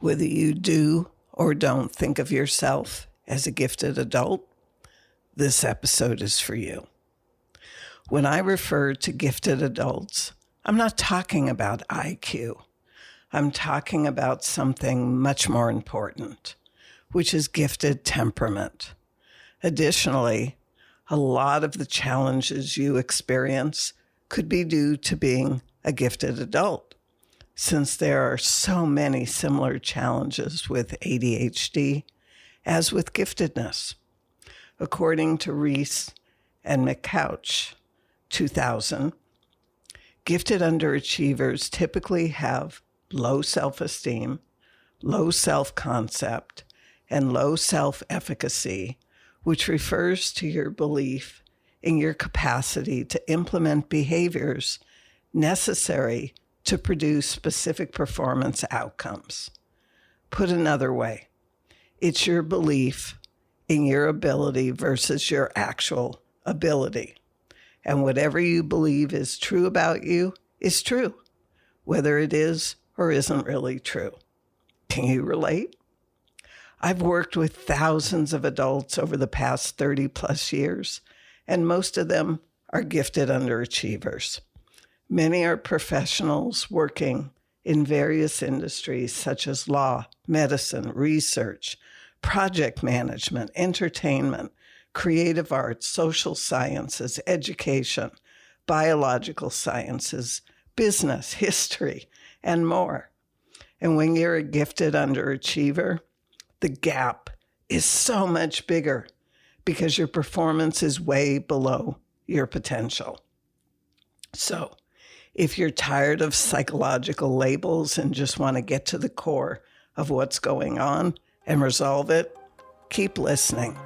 Whether you do or don't think of yourself as a gifted adult, this episode is for you. When I refer to gifted adults, I'm not talking about IQ. I'm talking about something much more important, which is gifted temperament. Additionally, a lot of the challenges you experience could be due to being a gifted adult, since there are so many similar challenges with ADHD as with giftedness. According to Reis and McCoach, 2000, gifted underachievers typically have low self-esteem, low self-concept, and low self-efficacy, which refers to your belief in your capacity to implement behaviors necessary to produce specific performance outcomes. Put another way, it's your belief in your ability versus your actual ability. And whatever you believe is true about you is true, whether it is or isn't really true. Can you relate? I've worked with thousands of adults over the past 30 plus years, and most of them are gifted underachievers. Many are professionals working in various industries such as law, medicine, research, project management, entertainment, creative arts, social sciences, education, biological sciences, business, history, and more. And when you're a gifted underachiever, the gap is so much bigger because your performance is way below your potential. So if you're tired of psychological labels and just want to get to the core of what's going on and resolve it, keep listening.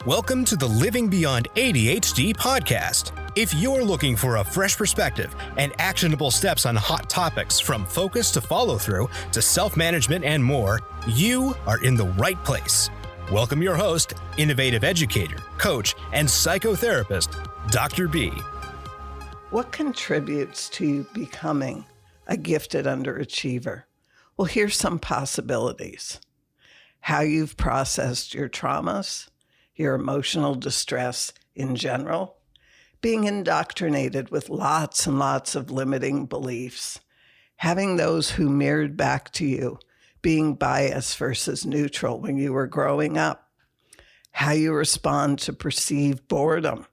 Welcome to the Living Beyond ADHD podcast. If you're looking for a fresh perspective and actionable steps on hot topics from focus to follow-through to self-management and more, you are in the right place. Welcome your host, innovative educator, coach, and psychotherapist, Dr. B. What contributes to you becoming a gifted underachiever? Well, here's some possibilities. How you've processed your traumas, your emotional distress in general, being indoctrinated with lots and lots of limiting beliefs, having those who mirrored back to you being biased versus neutral when you were growing up, how you respond to perceived boredom,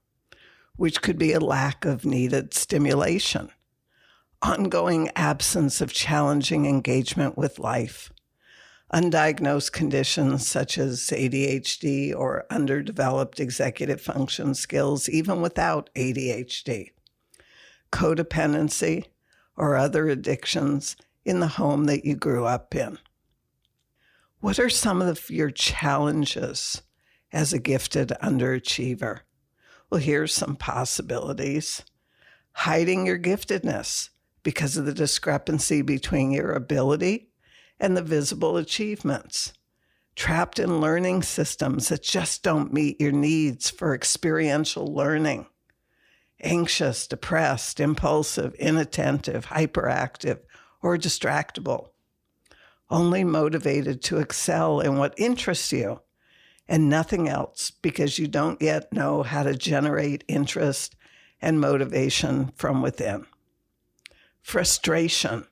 which could be a lack of needed stimulation, ongoing absence of challenging engagement with life, undiagnosed conditions such as ADHD or underdeveloped executive function skills, even without ADHD, codependency, or other addictions in the home that you grew up in. What are some of your challenges as a gifted underachiever? Well, here's some possibilities. Hiding your giftedness because of the discrepancy between your ability and the visible achievements, trapped in learning systems that just don't meet your needs for experiential learning, anxious, depressed, impulsive, inattentive, hyperactive, or distractible, only motivated to excel in what interests you and nothing else because you don't yet know how to generate interest and motivation from within. Frustration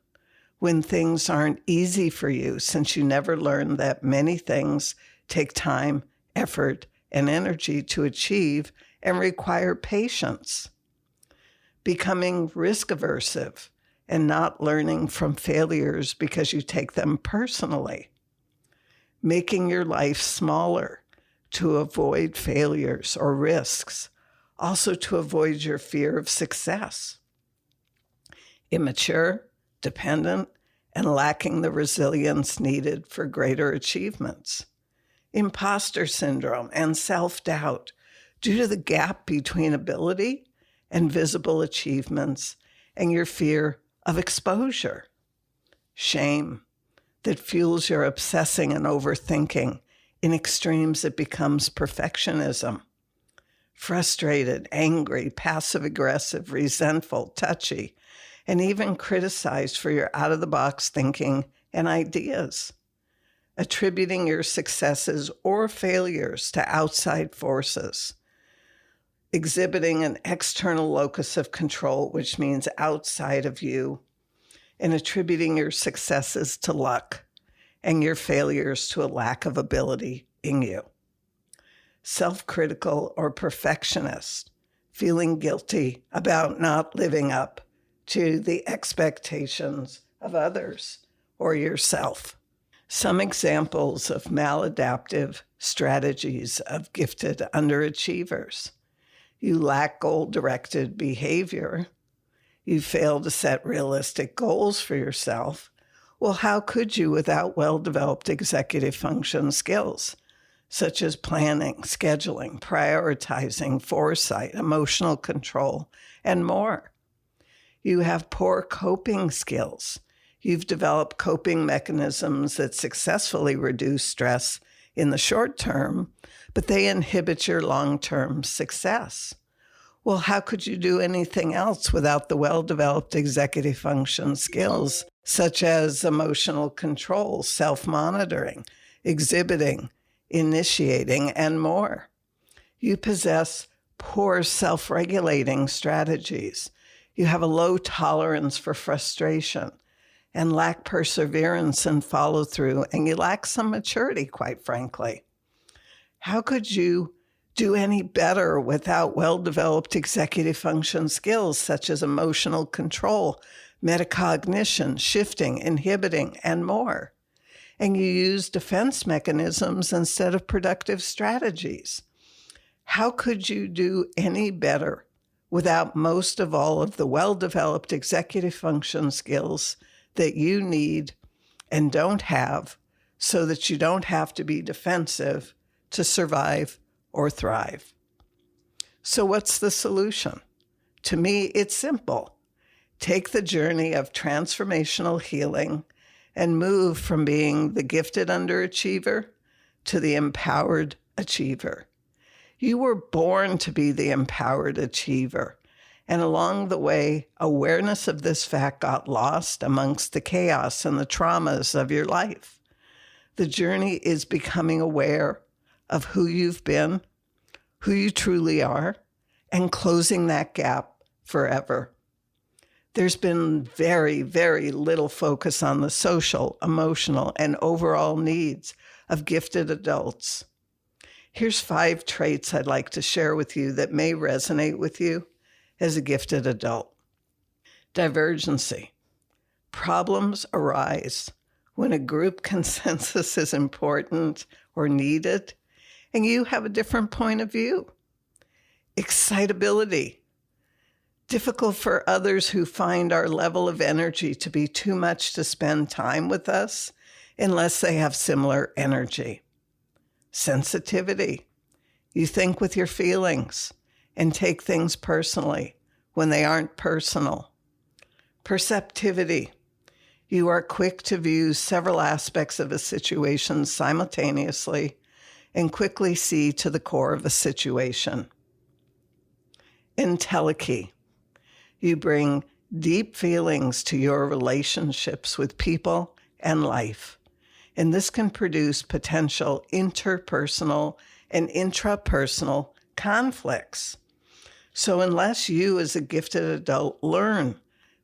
when things aren't easy for you, since you never learned that many things take time, effort, and energy to achieve and require patience. Becoming risk aversive and not learning from failures because you take them personally. Making your life smaller to avoid failures or risks, also to avoid your fear of success. Immature, dependent, and lacking the resilience needed for greater achievements. Imposter syndrome and self-doubt due to the gap between ability and visible achievements and your fear of exposure. Shame that fuels your obsessing and overthinking. In extremes, it becomes perfectionism. Frustrated, angry, passive-aggressive, resentful, touchy, and even criticized for your out-of-the-box thinking and ideas. Attributing your successes or failures to outside forces. Exhibiting an external locus of control, which means outside of you, and attributing your successes to luck and your failures to a lack of ability in you. Self-critical or perfectionist, feeling guilty about not living up to the expectations of others or yourself. Some examples of maladaptive strategies of gifted underachievers. You lack goal-directed behavior. You fail to set realistic goals for yourself. Well, how could you without well-developed executive function skills, such as planning, scheduling, prioritizing, foresight, emotional control, and more? You have poor coping skills. You've developed coping mechanisms that successfully reduce stress in the short term, but they inhibit your long-term success. Well, how could you do anything else without the well-developed executive function skills, such as emotional control, self-monitoring, exhibiting, initiating, and more? You possess poor self-regulating strategies. You have a low tolerance for frustration and lack perseverance and follow-through, and you lack some maturity, quite frankly. How could you do any better without well-developed executive function skills such as emotional control, metacognition, shifting, inhibiting, and more? And you use defense mechanisms instead of productive strategies. How could you do any better without most of all of the well-developed executive function skills that you need and don't have so that you don't have to be defensive to survive or thrive? So what's the solution? To me, it's simple. Take the journey of transformational healing and move from being the gifted underachiever to the empowered achiever. You were born to be the empowered achiever, and along the way, awareness of this fact got lost amongst the chaos and the traumas of your life. The journey is becoming aware of who you've been, who you truly are, and closing that gap forever. There's been very, very little focus on the social, emotional, and overall needs of gifted adults. Here's 5 traits I'd like to share with you that may resonate with you as a gifted adult. Divergency. Problems arise when a group consensus is important or needed, and you have a different point of view. Excitability. Difficult for others who find our level of energy to be too much to spend time with us unless they have similar energy. Sensitivity. You think with your feelings and take things personally when they aren't personal. Perceptivity. You are quick to view several aspects of a situation simultaneously and quickly see to the core of a situation. Entelechy. You bring deep feelings to your relationships with people and life, and this can produce potential interpersonal and intrapersonal conflicts. So unless you as a gifted adult learn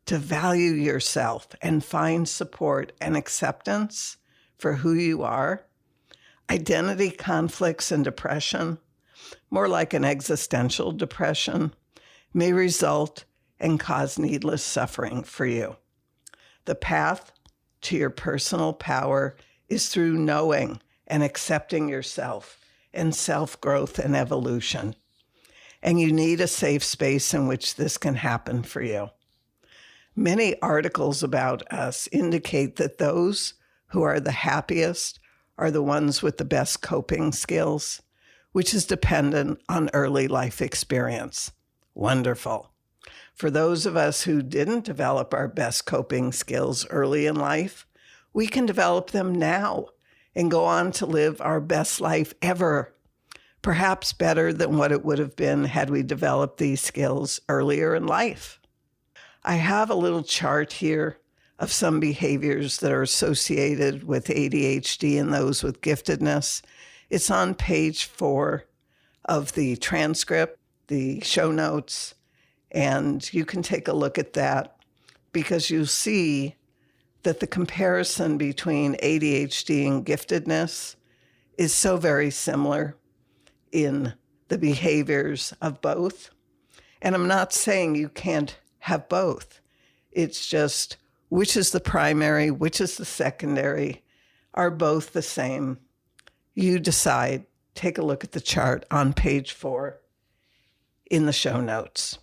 to value yourself and find support and acceptance for who you are, identity conflicts and depression, more like an existential depression, may result and cause needless suffering for you. The path to your personal power is through knowing and accepting yourself and self-growth and evolution. And you need a safe space in which this can happen for you. Many articles about us indicate that those who are the happiest are the ones with the best coping skills, which is dependent on early life experience. Wonderful. For those of us who didn't develop our best coping skills early in life, we can develop them now and go on to live our best life ever, perhaps better than what it would have been had we developed these skills earlier in life. I have a little chart here of some behaviors that are associated with ADHD and those with giftedness. It's on page 4 of the transcript, the show notes, and you can take a look at that because you'll see that the comparison between ADHD and giftedness is so very similar in the behaviors of both. And I'm not saying you can't have both. It's just which is the primary, which is the secondary, are both the same. You decide. Take a look at the chart on page 4 in the show notes.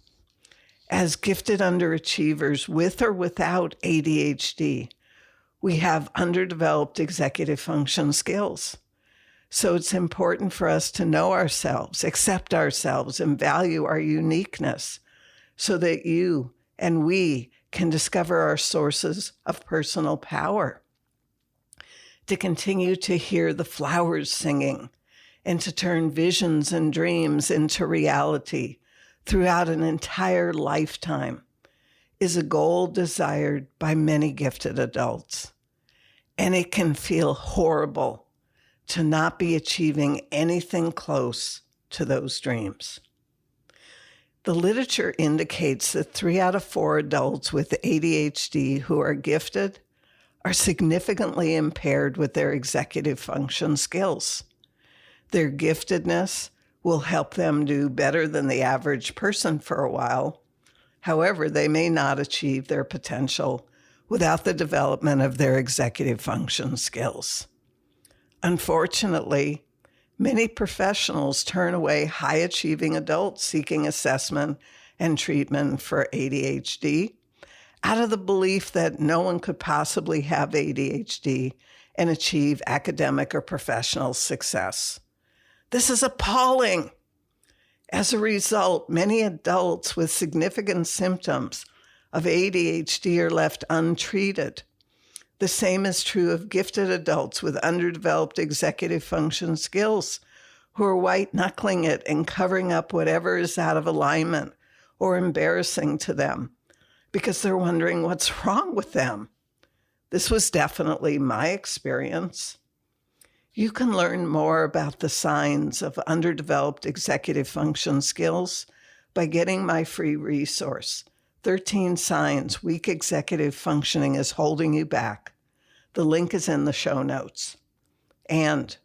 As gifted underachievers with or without ADHD, we have underdeveloped executive function skills. So it's important for us to know ourselves, accept ourselves, and value our uniqueness so that you and we can discover our sources of personal power, to continue to hear the flowers singing, and to turn visions and dreams into reality throughout an entire lifetime is a goal desired by many gifted adults. And it can feel horrible to not be achieving anything close to those dreams. The literature indicates that 3 out of 4 adults with ADHD who are gifted are significantly impaired with their executive function skills. Their giftedness will help them do better than the average person for a while. However, they may not achieve their potential without the development of their executive function skills. Unfortunately, many professionals turn away high-achieving adults seeking assessment and treatment for ADHD out of the belief that no one could possibly have ADHD and achieve academic or professional success. This is appalling. As a result, many adults with significant symptoms of ADHD are left untreated. The same is true of gifted adults with underdeveloped executive function skills who are white-knuckling it and covering up whatever is out of alignment or embarrassing to them because they're wondering what's wrong with them. This was definitely my experience. You can learn more about the signs of underdeveloped executive function skills by getting my free resource, 13 Signs Weak Executive Functioning is Holding You Back. The link is in the show notes. And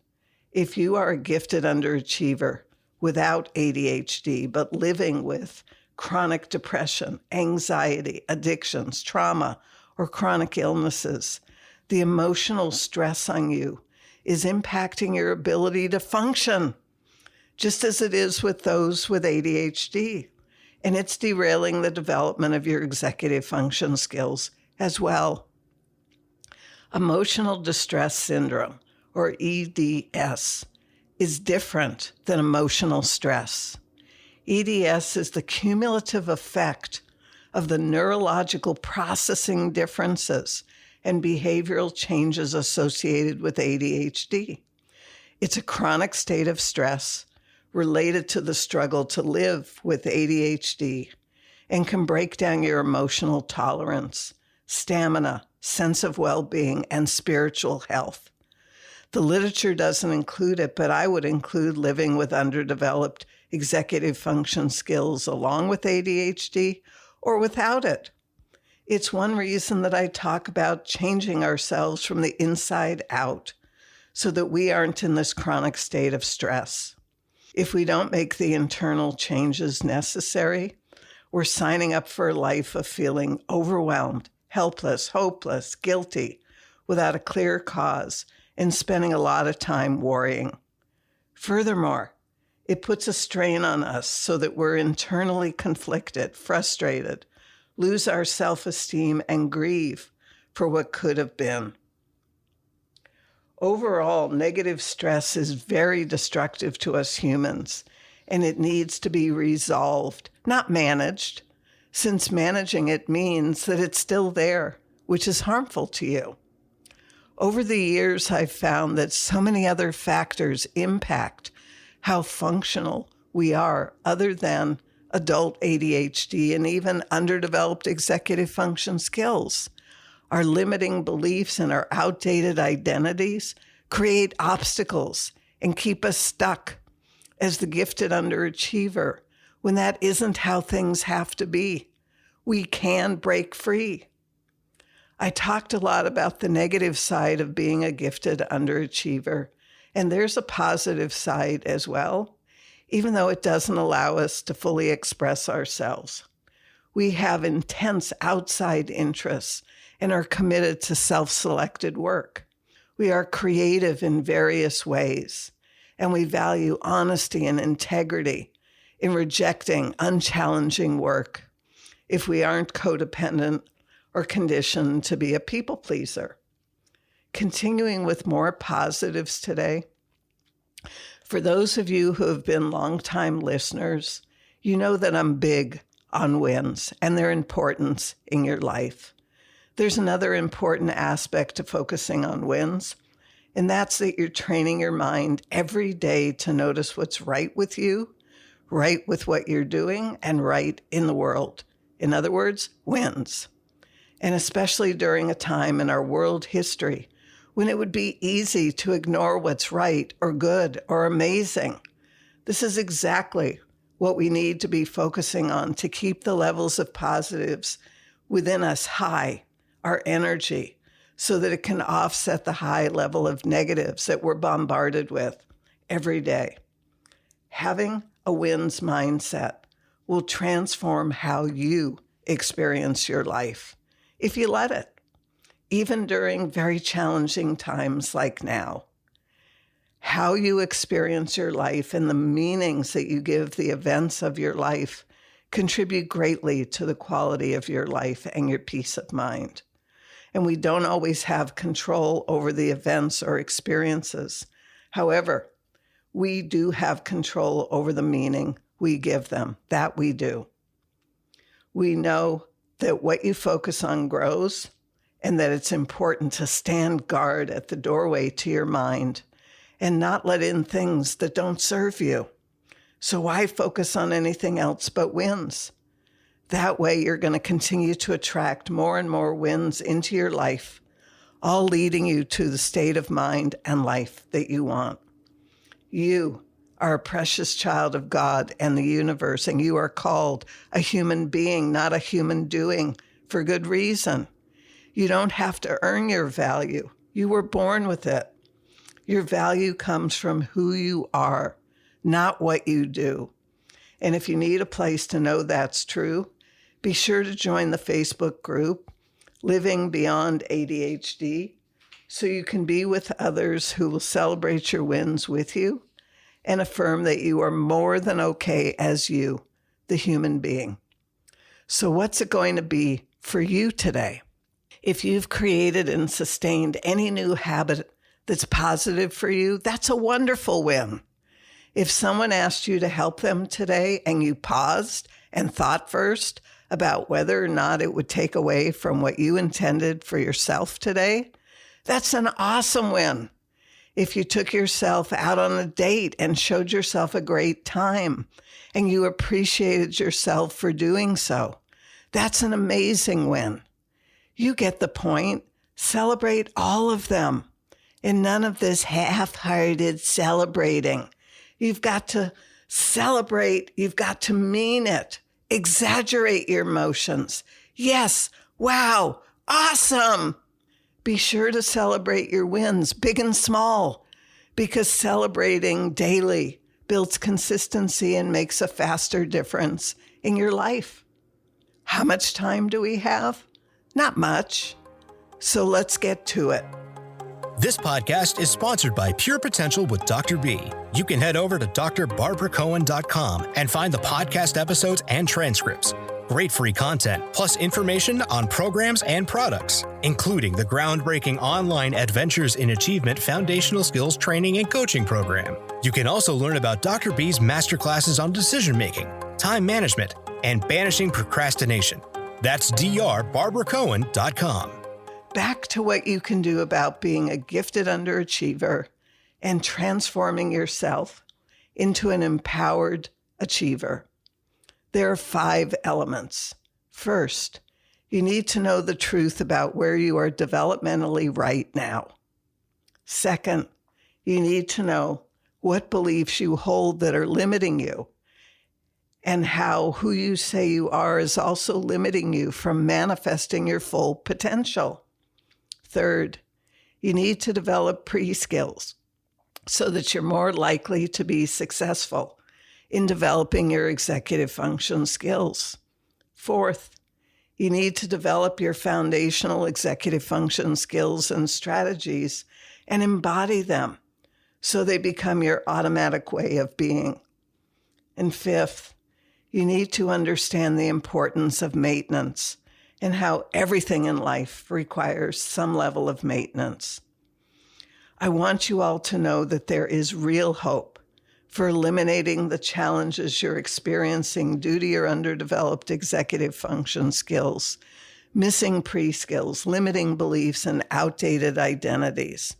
if you are a gifted underachiever without ADHD, but living with chronic depression, anxiety, addictions, trauma, or chronic illnesses, the emotional stress on you is impacting your ability to function, just as it is with those with ADHD. And it's derailing the development of your executive function skills as well. Emotional distress syndrome, or EDS, is different than emotional stress. EDS is the cumulative effect of the neurological processing differences and behavioral changes associated with ADHD. It's a chronic state of stress related to the struggle to live with ADHD and can break down your emotional tolerance, stamina, sense of well-being, and spiritual health. The literature doesn't include it, but I would include living with underdeveloped executive function skills along with ADHD or without it. It's one reason that I talk about changing ourselves from the inside out so that we aren't in this chronic state of stress. If we don't make the internal changes necessary, we're signing up for a life of feeling overwhelmed, helpless, hopeless, guilty, without a clear cause, and spending a lot of time worrying. Furthermore, it puts a strain on us so that we're internally conflicted, frustrated, lose our self-esteem, and grieve for what could have been. Overall, negative stress is very destructive to us humans, and it needs to be resolved, not managed, since managing it means that it's still there, which is harmful to you. Over the years, I've found that so many other factors impact how functional we are other than adult ADHD, and even underdeveloped executive function skills. Our limiting beliefs and our outdated identities create obstacles and keep us stuck as the gifted underachiever when that isn't how things have to be. We can break free. I talked a lot about the negative side of being a gifted underachiever, and there's a positive side as well, even though it doesn't allow us to fully express ourselves. We have intense outside interests and are committed to self-selected work. We are creative in various ways, and we value honesty and integrity in rejecting unchallenging work if we aren't codependent or conditioned to be a people pleaser. Continuing with more positives today, for those of you who have been longtime listeners, you know that I'm big on wins and their importance in your life. There's another important aspect to focusing on wins, and that's that you're training your mind every day to notice what's right with you, right with what you're doing, and right in the world. In other words, wins. And especially during a time in our world history when it would be easy to ignore what's right or good or amazing. This is exactly what we need to be focusing on to keep the levels of positives within us high, our energy, so that it can offset the high level of negatives that we're bombarded with every day. Having a wins mindset will transform how you experience your life, if you let it, even during very challenging times like now. How you experience your life and the meanings that you give the events of your life contribute greatly to the quality of your life and your peace of mind. And we don't always have control over the events or experiences. However, we do have control over the meaning we give them. That we do. We know that what you focus on grows, and that it's important to stand guard at the doorway to your mind and not let in things that don't serve you. So why focus on anything else but wins? That way you're going to continue to attract more and more wins into your life, all leading you to the state of mind and life that you want. You are a precious child of God and the universe, and you are called a human being, not a human doing, for good reason. You don't have to earn your value. You were born with it. Your value comes from who you are, not what you do. And if you need a place to know that's true, be sure to join the Facebook group, Living Beyond ADHD, so you can be with others who will celebrate your wins with you and affirm that you are more than okay as you, the human being. So what's it going to be for you today? If you've created and sustained any new habit that's positive for you, that's a wonderful win. If someone asked you to help them today and you paused and thought first about whether or not it would take away from what you intended for yourself today, that's an awesome win. If you took yourself out on a date and showed yourself a great time and you appreciated yourself for doing so, that's an amazing win. You get the point. Celebrate all of them. And none of this half-hearted celebrating. You've got to celebrate. You've got to mean it. Exaggerate your emotions. Yes, wow, awesome. Be sure to celebrate your wins, big and small, because celebrating daily builds consistency and makes a faster difference in your life. How much time do we have? Not much. So let's get to it. This podcast is sponsored by Pure Potential with Dr. B. You can head over to drbarbaracohen.com and find the podcast episodes and transcripts. Great free content, plus information on programs and products, including the groundbreaking online Adventures in Achievement Foundational Skills Training and Coaching Program. You can also learn about Dr. B's masterclasses on decision-making, time management, and banishing procrastination. That's drbarbaracohen.com. Back to what you can do about being a gifted underachiever and transforming yourself into an empowered achiever. There are 5 elements. First, you need to know the truth about where you are developmentally right now. Second, you need to know what beliefs you hold that are limiting you and how who you say you are is also limiting you from manifesting your full potential. Third, you need to develop pre-skills so that you're more likely to be successful in developing your executive function skills. Fourth, you need to develop your foundational executive function skills and strategies and embody them so they become your automatic way of being. And fifth, you need to understand the importance of maintenance and how everything in life requires some level of maintenance. I want you all to know that there is real hope for eliminating the challenges you're experiencing due to your underdeveloped executive function skills, missing pre-skills, limiting beliefs, and outdated identities.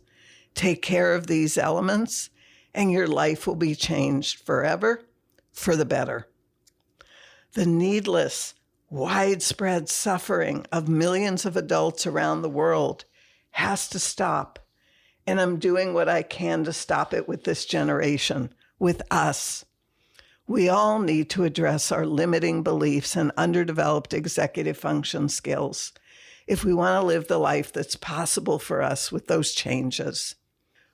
Take care of these elements, and your life will be changed forever for the better. The needless, widespread suffering of millions of adults around the world has to stop, and I'm doing what I can to stop it with this generation, with us. We all need to address our limiting beliefs and underdeveloped executive function skills if we want to live the life that's possible for us with those changes.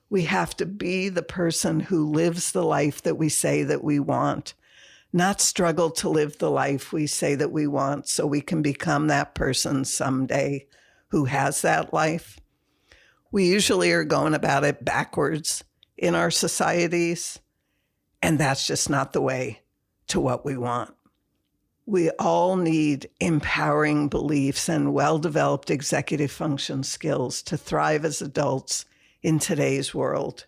We have to be the person who lives the life that we say that we want, not struggle to live the life we say that we want so we can become that person someday who has that life. We usually are going about it backwards in our societies, and that's just not the way to what we want. We all need empowering beliefs and well-developed executive function skills to thrive as adults in today's world.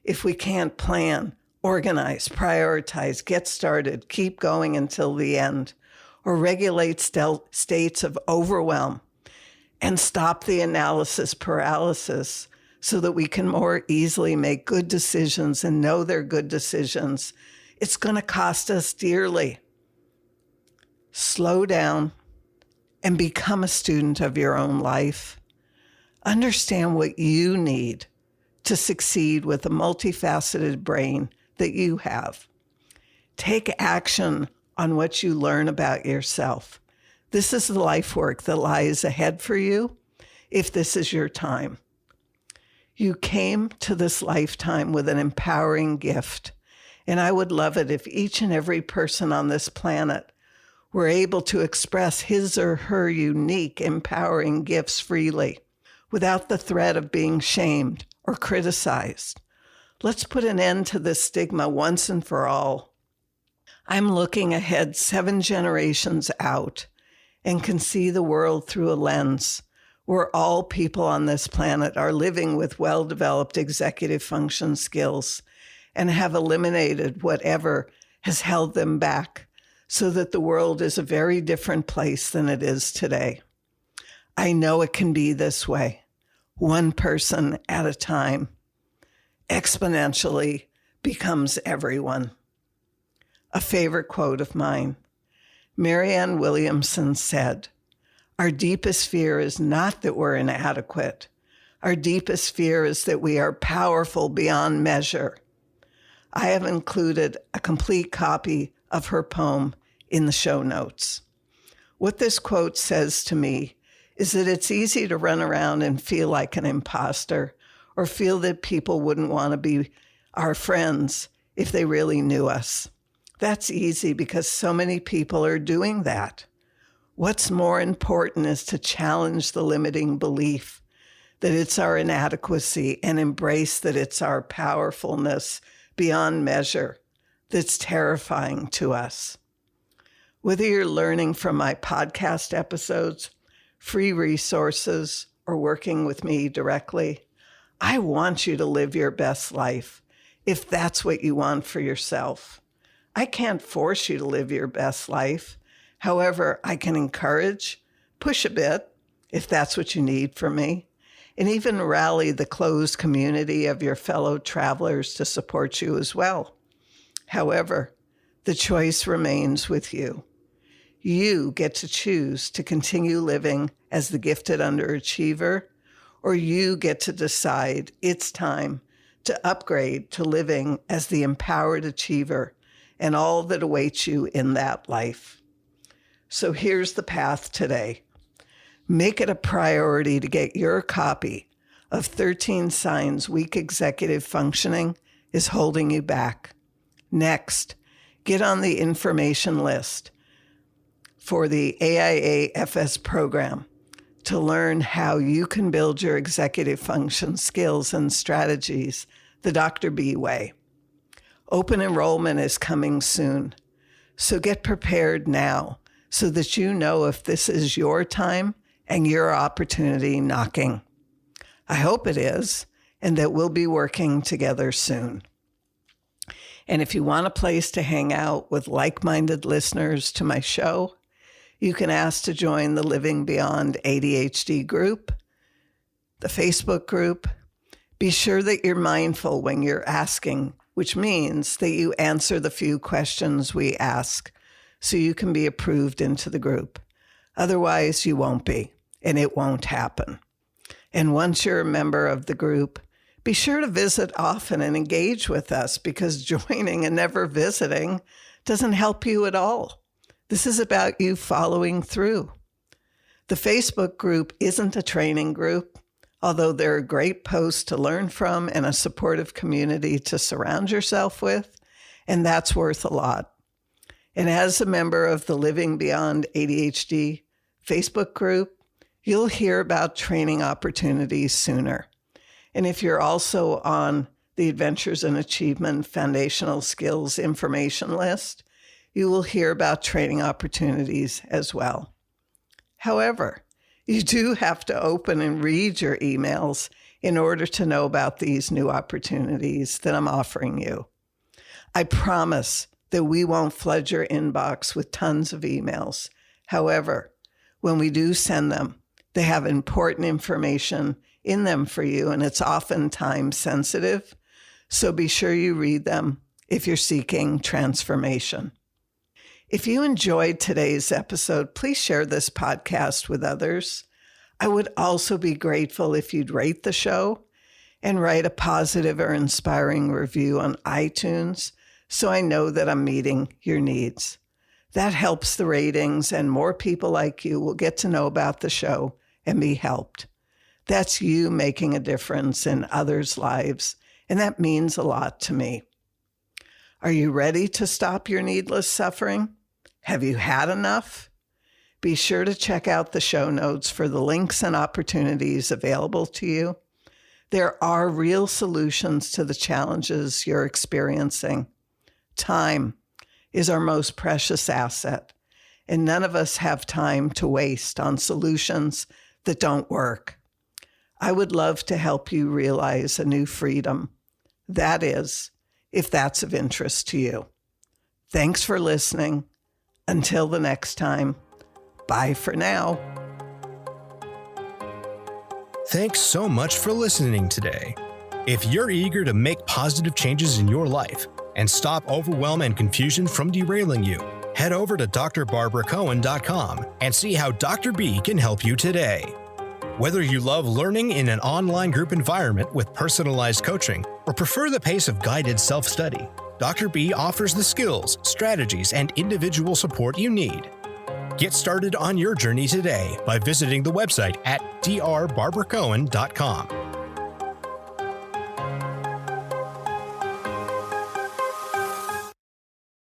If we can't plan, organize, prioritize, get started, keep going until the end, or regulate states of overwhelm, and stop the analysis paralysis so that we can more easily make good decisions and know they're good decisions, it's going to cost us dearly. Slow down and become a student of your own life. Understand what you need to succeed with the multifaceted brain that you have. Take action on what you learn about yourself. This is the life work that lies ahead for you if this is your time. You came to this lifetime with an empowering gift, and I would love it if each and every person on this planet were able to express his or her unique, empowering gifts freely without the threat of being shamed or criticized. Let's put an end to this stigma once and for all. I'm looking ahead 7 generations out and can see the world through a lens where all people on this planet are living with well-developed executive function skills and have eliminated whatever has held them back so that the world is a very different place than it is today. I know it can be this way, one person at a time. Exponentially becomes everyone. A favorite quote of mine. Marianne Williamson said, "Our deepest fear is not that we're inadequate. Our deepest fear is that we are powerful beyond measure." I have included a complete copy of her poem in the show notes. What this quote says to me is that it's easy to run around and feel like an imposter or feel that people wouldn't want to be our friends if they really knew us. That's easy because so many people are doing that. What's more important is to challenge the limiting belief that it's our inadequacy and embrace that it's our powerfulness beyond measure that's terrifying to us. Whether you're learning from my podcast episodes, free resources, or working with me directly, I want you to live your best life if that's what you want for yourself. I can't force you to live your best life. However, I can encourage, push a bit, if that's what you need from me, and even rally the closed community of your fellow travelers to support you as well. However, The choice remains with you. You get to choose to continue living as the gifted underachiever, or you get to decide it's time to upgrade to living as the empowered achiever and all that awaits you in that life. So here's the path today. Make it a priority to get your copy of 13 Signs Weak Executive Functioning is Holding You Back. Next, get on the information list for the AIA-FS program to learn how you can build your executive function skills and strategies the Dr. B way. Open enrollment is coming soon, so get prepared now so that you know if this is your time and your opportunity knocking. I hope it is, and that we'll be working together soon. And if you want a place to hang out with like-minded listeners to my show, you can ask to join the Living Beyond ADHD group, the Facebook group. Be sure that you're mindful when you're asking, which means that you answer the few questions we ask so you can be approved into the group. Otherwise, you won't be, and it won't happen. And once you're a member of the group, be sure to visit often and engage with us, because joining and never visiting doesn't help you at all. This is about you following through. The Facebook group isn't a training group, although there are great posts to learn from and a supportive community to surround yourself with, and that's worth a lot. And as a member of the Living Beyond ADHD Facebook group, you'll hear about training opportunities sooner. And if you're also on the Adventures in Achievement Foundational Skills information list, you will hear about training opportunities as well. However, you do have to open and read your emails in order to know about these new opportunities that I'm offering you. I promise that we won't flood your inbox with tons of emails. However, when we do send them, they have important information in them for you, and it's often time sensitive. So be sure you read them if you're seeking transformation. If you enjoyed today's episode, please share this podcast with others. I would also be grateful if you'd rate the show and write a positive or inspiring review on iTunes so I know that I'm meeting your needs. That helps the ratings, and more people like you will get to know about the show and be helped. That's you making a difference in others' lives, and that means a lot to me. Are you ready to stop your needless suffering? Have you had enough? Be sure to check out the show notes for the links and opportunities available to you. There are real solutions to the challenges you're experiencing. Time is our most precious asset, and none of us have time to waste on solutions that don't work. I would love to help you realize a new freedom. That is, if that's of interest to you. Thanks for listening. Until the next time, bye for now. Thanks so much for listening today. If you're eager to make positive changes in your life and stop overwhelm and confusion from derailing you, head over to drbarbaracohen.com and see how Dr. B can help you today. Whether you love learning in an online group environment with personalized coaching or prefer the pace of guided self-study, Dr. B offers the skills, strategies, and individual support you need. Get started on your journey today by visiting the website at drbarbaracohen.com.